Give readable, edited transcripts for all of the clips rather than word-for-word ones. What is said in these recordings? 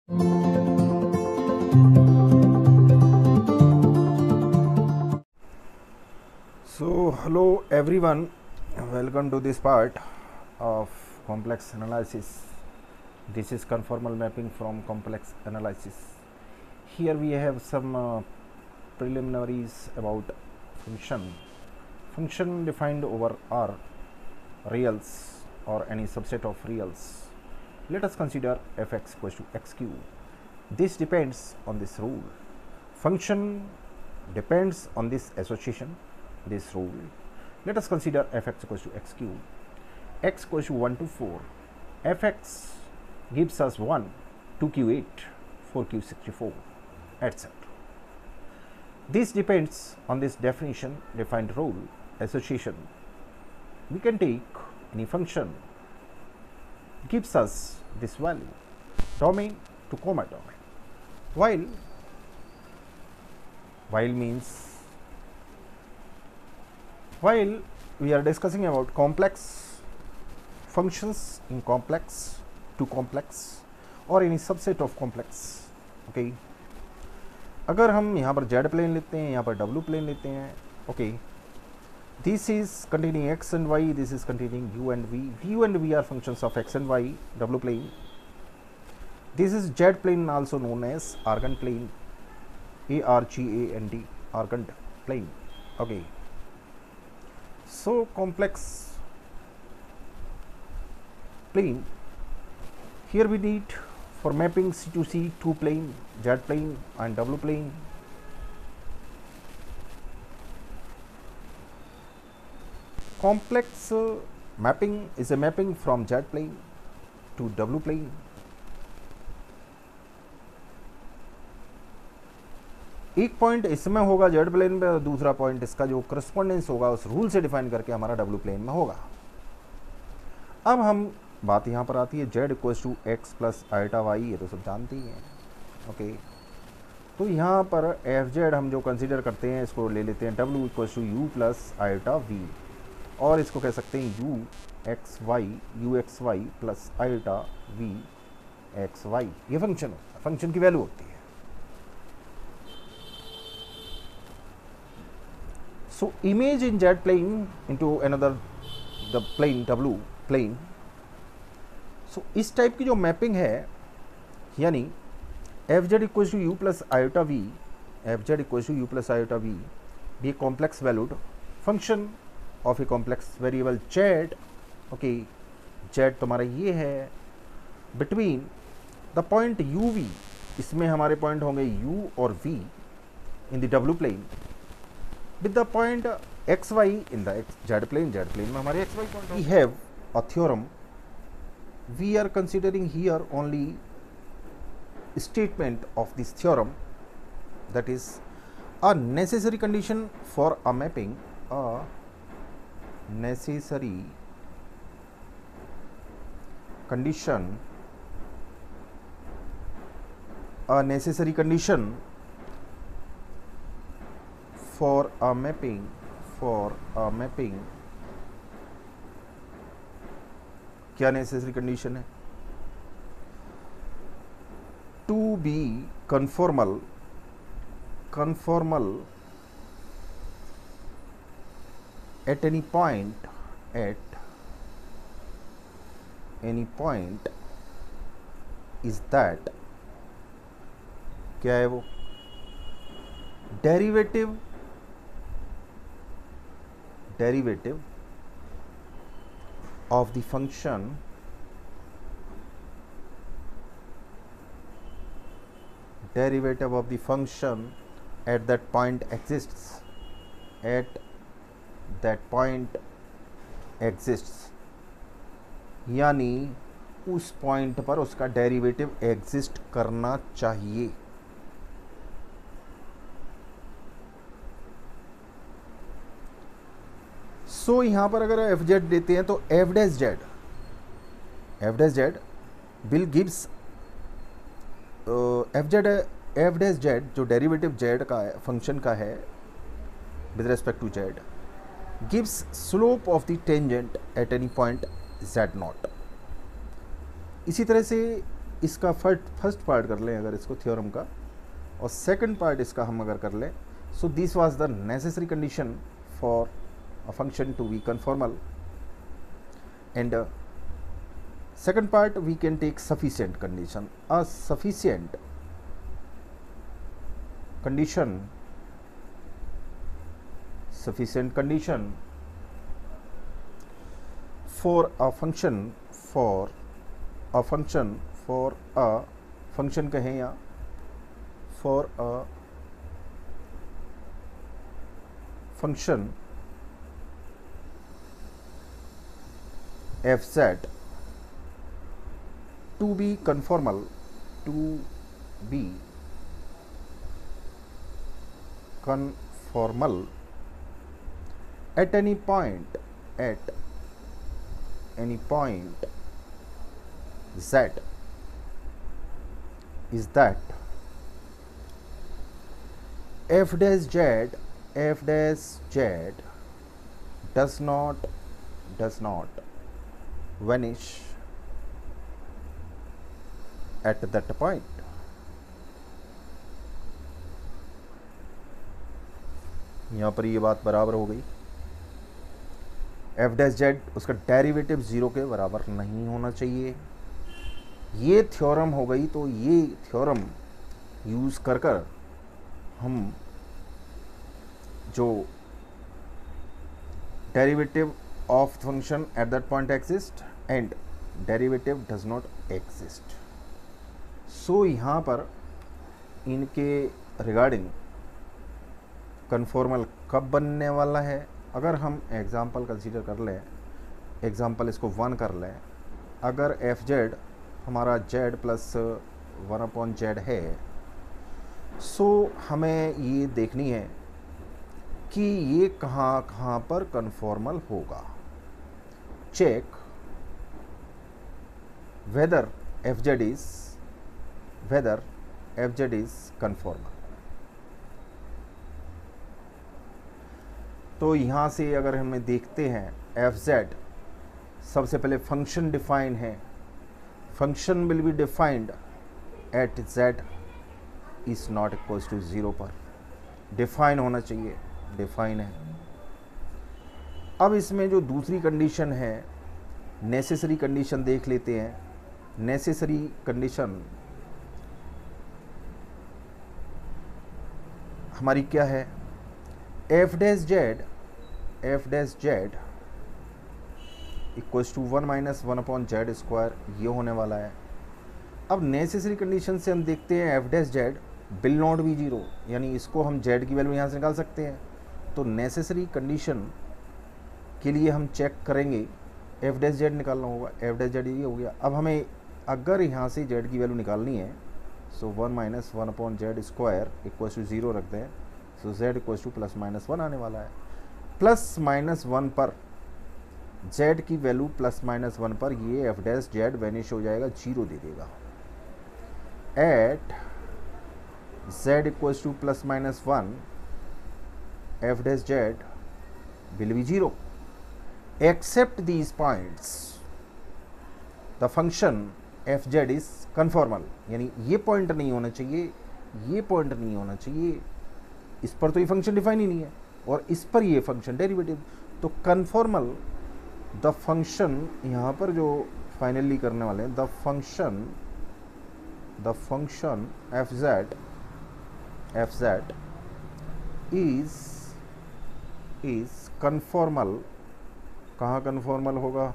So hello everyone, welcome to this part of complex analysis. This is conformal mapping from complex analysis. Here we have some preliminaries about function defined over R reals or any subset of reals. Let us consider fx equals to x cube. This depends on this rule. Function depends on this association, this rule. Let us consider fx equals to x cube. X equals to 1 to 4. Fx gives us 1, 2q8, 4q64, etc. This depends on this definition, defined rule, association. We can take any function gives us this value, domain to comma domain. While means while we are discussing about complex functions in complex to complex और any subset of complex, okay. अगर हम यहाँ पर z plane लेते हैं, यहाँ पर w plane लेते हैं, okay. This is containing x and y, this is containing u and v. U and v are functions of x and y, w plane. This is z plane, also known as Argand plane, ARGAND, Argand plane, okay. So complex plane, here we need for mapping C to C two plane, z plane and w plane. Complex mapping is a mapping from z plane to w plane. एक point इसमें होगा Z plane पे और दूसरा point इसका जो correspondence होगा उस रूल से डिफाइन करके हमारा डब्ल्यू प्लेन में होगा. अब हम बात यहाँ पर आती है z equals to x plus iota y, ये तो सब जानते ही हैं, ओके. तो यहाँ पर एफ जेड हम जो कंसीडर करते हैं इसको ले लेते हैं डब्ल्यू equals to u plus iota v, और इसको कह सकते हैं u x y plus iota v x y. ये फंक्शन की वैल्यू होती है. So image in z plane into another the plane w plane. So इस टाइप की जो मैपिंग है, यानी f z equals to u plus iota v, f z equals to u plus iota v भी complex valued function of a complex variable z, okay. Z तुम्हारा ये है between the point u v, इसमें हमारे point होंगे u और v in the w plane with the point xy in the z plane में हमारे xy point. We have a theorem. We are considering here only statement of this theorem, that is a necessary condition for a mapping, a necessary condition for a mapping क्या necessary condition है? To be conformal at any point is that, क्या है वो? Derivative of the function at that point exists, यानी उस point पर उसका derivative exist करना चाहिए. सो यहाँ पर अगर एफ जेड देते हैं तो f dash z will gives f dash z जो डेरिवेटिव जेड का है, फंक्शन का है with respect to z, gives slope of the tangent at any point z naught. इसी तरह से इसका फर्स्ट पार्ट कर लें अगर इसको थ्योरम का, और सेकंड पार्ट इसका हम अगर कर लें, so this was the necessary condition for a function to be conformal, and second part we can take sufficient condition. A sufficient condition for a function कहें या for a function fz to be conformal at any point z is that f dash z does not vanish at that point. यहाँ पर ये बात बराबर हो गई, F dash Z उसका डेरिवेटिव ज़ीरो के बराबर नहीं होना चाहिए। ये थ्योरम हो गई, तो ये थ्योरम यूज़ कर हम जो derivative of function at that point exist and derivative does not exist, so यहाँ पर इनके रिगार्डिंग कन्फॉर्मल कब बनने वाला है। अगर हम एग्जांपल कंसीडर कर लें, एग्जांपल इसको 1 कर लें, अगर एफ जेड हमारा जेड प्लस 1/z है, सो हमें ये देखनी है कि ये कहाँ पर कन्फॉर्मल होगा। Check whether f z is conformal. तो यहाँ से अगर हमें देखते हैं एफ जेड, सबसे पहले फंक्शन डिफाइन है, function will be defined at z is not equal to 0 पर, डिफाइन होना चाहिए, डिफाइन है। अब इसमें जो दूसरी कंडीशन है, नेसेसरी कंडीशन देख लेते हैं। नेसेसरी कंडीशन हमारी क्या है, f dash z equals to 1 - 1/z², ये होने वाला है। अब नेसेसरी कंडीशन से हम देखते हैं F dash z will not be 0, यानी इसको हम जेड की वैल्यू यहाँ से निकाल सकते हैं। तो नेसेसरी कंडीशन के लिए हम चेक करेंगे, एफ डैश जेड निकालना होगा, एफ डैश जेड ये हो गया। अब हमें अगर यहाँ से जेड की वैल्यू निकालनी है, सो 1 - 1/z² इक्वल्स टू 0 रखते हैं, सो z इक्वल्स टू +-1 आने वाला है। +-1 पर z की वैल्यू +-1 पर ये एफ डैश जेड वैनिश हो जाएगा, 0 दे देगा। At z equals to +-1 f dash z will be 0 except these points the function f z is conformal, यानी ये पॉइंट नहीं होना चाहिए, ये पॉइंट नहीं होना चाहिए, इस पर तो ये फंक्शन डिफाइन ही नहीं है, और इस पर ये फंक्शन डेरिवेटिव। तो कन्फॉर्मल द फंक्शन यहाँ पर जो फाइनली करने वाले हैं, the function f z is conformal. कहाँ कन्फॉर्मल होगा,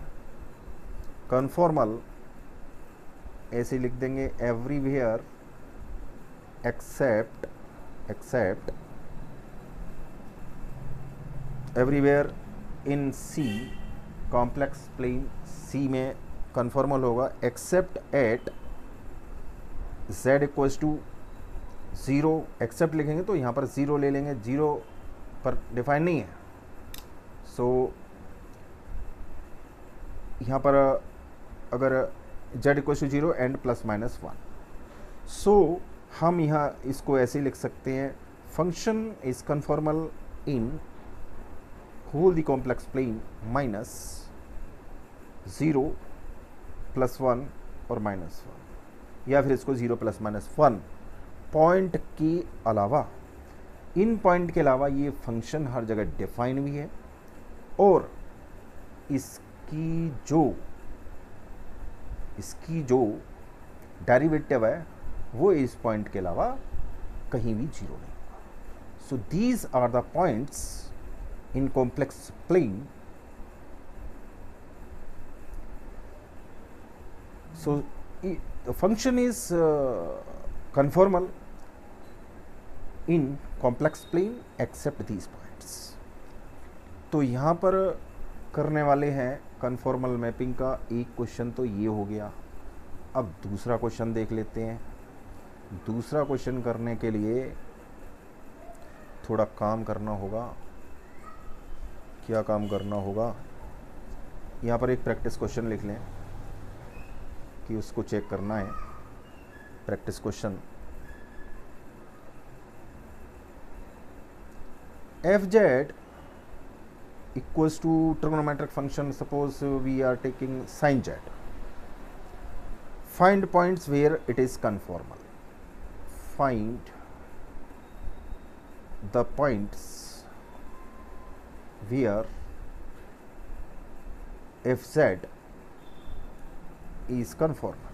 कन्फॉर्मल ऐसे लिख देंगे, everywhere except everywhere in c, complex plane c में कन्फॉर्मल होगा, except at z equals to 0। Except लिखेंगे तो यहाँ पर 0 ले लेंगे, 0 पर डिफाइन नहीं है, सो यहाँ पर अगर z equals to 0 and +-1, so हम यहाँ इसको ऐसे लिख सकते हैं, function is conformal in whole the complex plane -0, +1 और -1। या फिर इसको 0 + -1 पॉइंट के अलावा, इन पॉइंट के अलावा ये फंक्शन हर जगह डिफाइन भी है और इसकी जो डेरिवेटिव है वो इस पॉइंट के अलावा कहीं भी 0 नहीं होगा। So these are the points in complex plane. So the function is conformal in complex plane except these points। तो यहाँ पर करने वाले हैं कन्फॉर्मल मैपिंग का एक क्वेश्चन, तो ये हो गया। अब दूसरा क्वेश्चन देख लेते हैं। दूसरा क्वेश्चन करने के लिए थोड़ा काम करना होगा। क्या काम करना होगा, यहाँ पर एक प्रैक्टिस क्वेश्चन लिख लें कि उसको चेक करना है। Practice question, fz equals to trigonometric function, suppose we are taking sin z, find points where it is conformal, find the points where fz is conformal।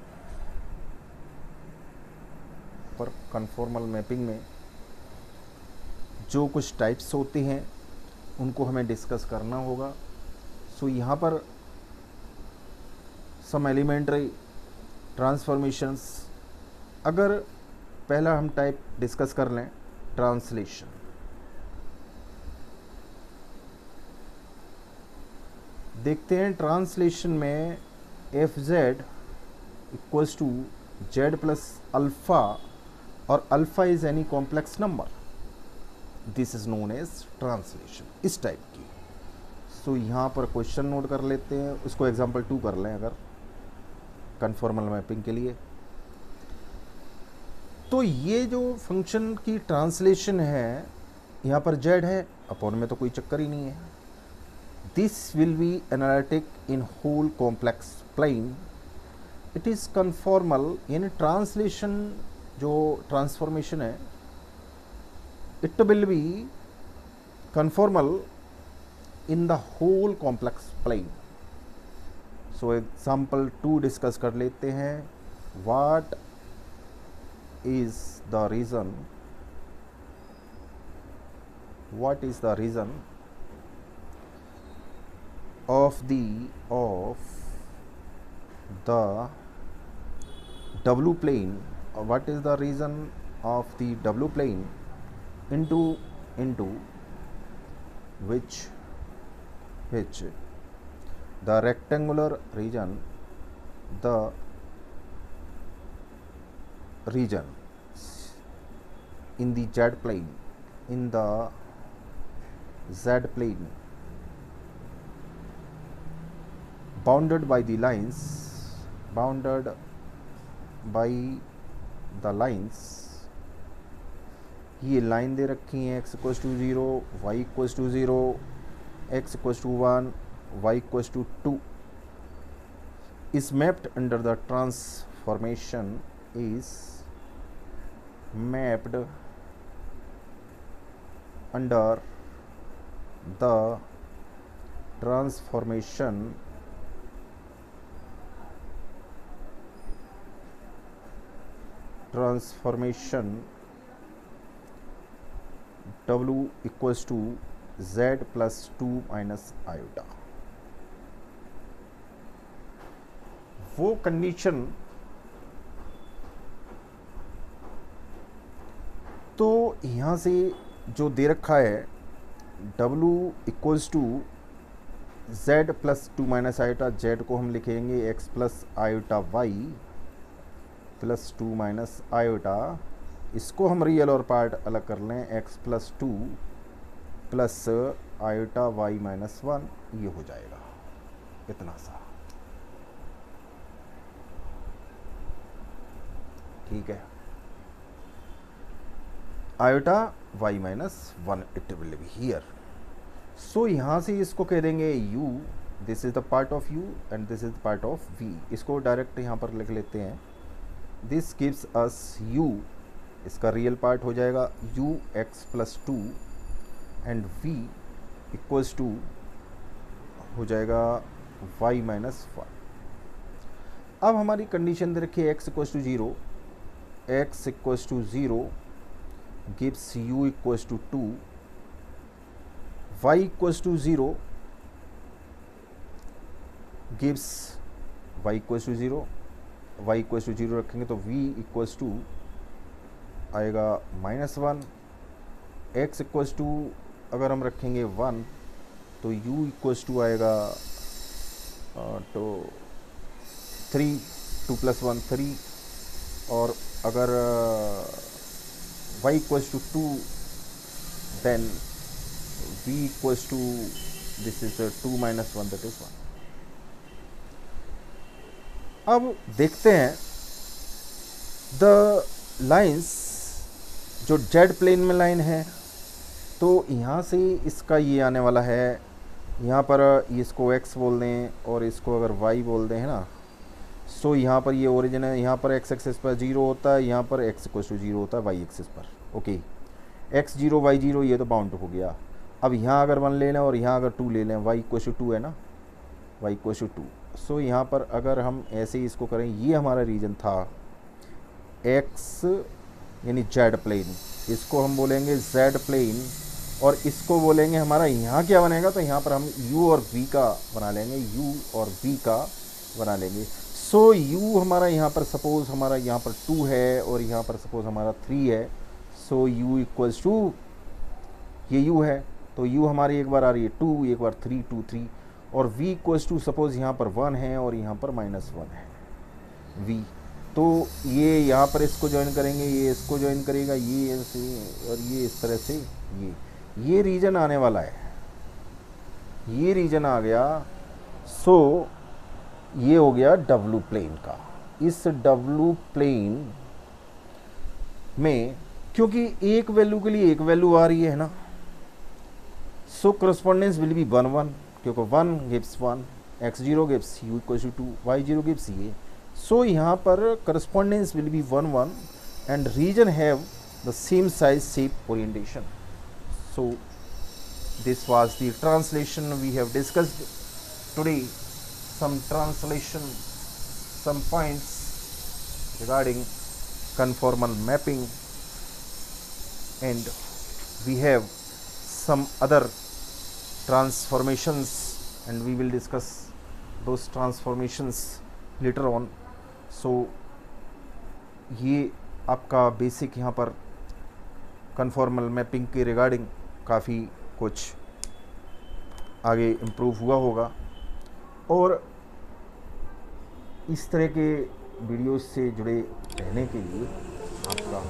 पर कन्फॉर्मल मैपिंग में जो कुछ टाइप्स होते हैं उनको हमें डिस्कस करना होगा। सो यहाँ पर सम एलिमेंट्री ट्रांसफॉर्मेशंस, अगर पहला हम टाइप डिस्कस कर लें, ट्रांसलेशन। देखते हैं ट्रांसलेशन में f z equals to z plus alpha और alpha is any complex number, this is known as translation, इस टाइप की। सो यहाँ पर क्वेश्चन नोट कर लेते हैं, उसको एग्जांपल 2 कर लें अगर कन्फॉर्मल मैपिंग के लिए। तो ये जो फंक्शन की ट्रांसलेशन है, यहाँ पर जेड है, अपॉन में तो कोई चक्कर ही नहीं है। This will be analytic in whole complex plane, it is conformal, यानी ट्रांसलेशन जो ट्रांसफॉर्मेशन है, it will be conformal in the whole complex plane। so example 2 discuss कर लेते हैं। what is the reason of the W plane, or what is the reason of the W plane into which the rectangular region in the Z plane, bounded by the lines ये line दे रखी हैं, x equals to 0, y equals to 0, x equals to 1, y equals to 2 is mapped under the transformation is mapped under the transformation W equals to Z plus 2 minus iota. वो condition तो यहाँ से जो दे रखा है, W equals to Z plus 2 minus iota, Z को हम लिखेंगे x plus iota y plus 2 minus iota, इसको हम रियल और पार्ट अलग कर लें, x plus 2 plus iota y minus 1, ये हो जाएगा इतना सा। ठीक है, iota y minus 1 it will be here. So यहाँ से इसको कह देंगे u, this is the part of u and this is the part of v। इसको डायरेक्ट यहाँ पर लिख लेते हैं दिस गिव्स अस u, इसका रियल पार्ट हो जाएगा u x plus 2 and v equals to हो जाएगा y माइनस 1। अब हमारी कंडीशन दे रखी है x equals to 0, x equals to 0 gives u equals to 2, y equals to 0 gives y equals to 0, y equals to 0 रखेंगे तो v इक्वल्स टू आएगा -1, x equals to अगर हम रखेंगे 1 तो u इक्वल्स टू आएगा तो 3, 2 + 1 3, और अगर y equals to 2 then v equals to this is 2 - 1 that is 1। अब देखते हैं द लाइंस, जो जेड प्लेन में लाइन है तो यहाँ से इसका ये आने वाला है, यहाँ पर इसको x बोल दें और इसको अगर y बोल दें, है ना। सो यहाँ पर ये ओरिजिन है, यहाँ पर x एक्सिस पर 0 होता है, यहाँ पर x इक्वल टू 0 होता है y एक्सिस पर। ओके, x 0 y 0 ये तो बाउंड हो गया। अब यहाँ अगर 1 ले लें और यहाँ अगर 2 ले लें, y इक्वल टू 2 है ना, y इक्वल टू 2। सो यहाँ पर अगर हम ऐसे ही इसको करें, ये हमारा रीजन था x यानी जेड प्लेन, इसको हम बोलेंगे जेड प्लेन, और इसको बोलेंगे हमारा यहाँ क्या बनेगा, तो यहाँ पर हम u और v का बना लेंगे, u और v का बना लेंगे। सो u हमारा यहाँ पर सपोज हमारा यहाँ पर 2 है और यहाँ पर सपोज हमारा 3 है। सो u इक्वल्स टू ये u है, तो u हमारी एक बार आ रही है 2, एक बार 3 2 3, और v इक्वल्स टू सपोज यहाँ पर 1 है और यहाँ पर -1 है v। तो ये यहाँ पर इसको ज्वाइन करेंगे, ये इसको ज्वाइन करेगा, ये ऐसे और ये इस तरह से ये रीजन आने वाला है, ये रीजन आ गया। सो ये हो गया डब्लू प्लेन का। इस डब्लू प्लेन में क्योंकि एक वैल्यू के लिए एक वैल्यू आ रही है ना, सो करस्पॉन्डेंस विल बी 1 1, क्योंकि 1 gives 1, x0 gives u equal to 2, y0 gives ये। सो यहाँ पर correspondence will be 1 1 and region have the same size shape orientation. So this was the translation we have discussed today, some translation, some points regarding conformal mapping, and we have some other transformations and we will discuss those transformations later on. So ये आपका basic यहाँ पर conformal mapping के regarding काफ़ी कुछ आगे improve हुआ होगा, और इस तरह के वीडियोस से जुड़े रहने के लिए आपका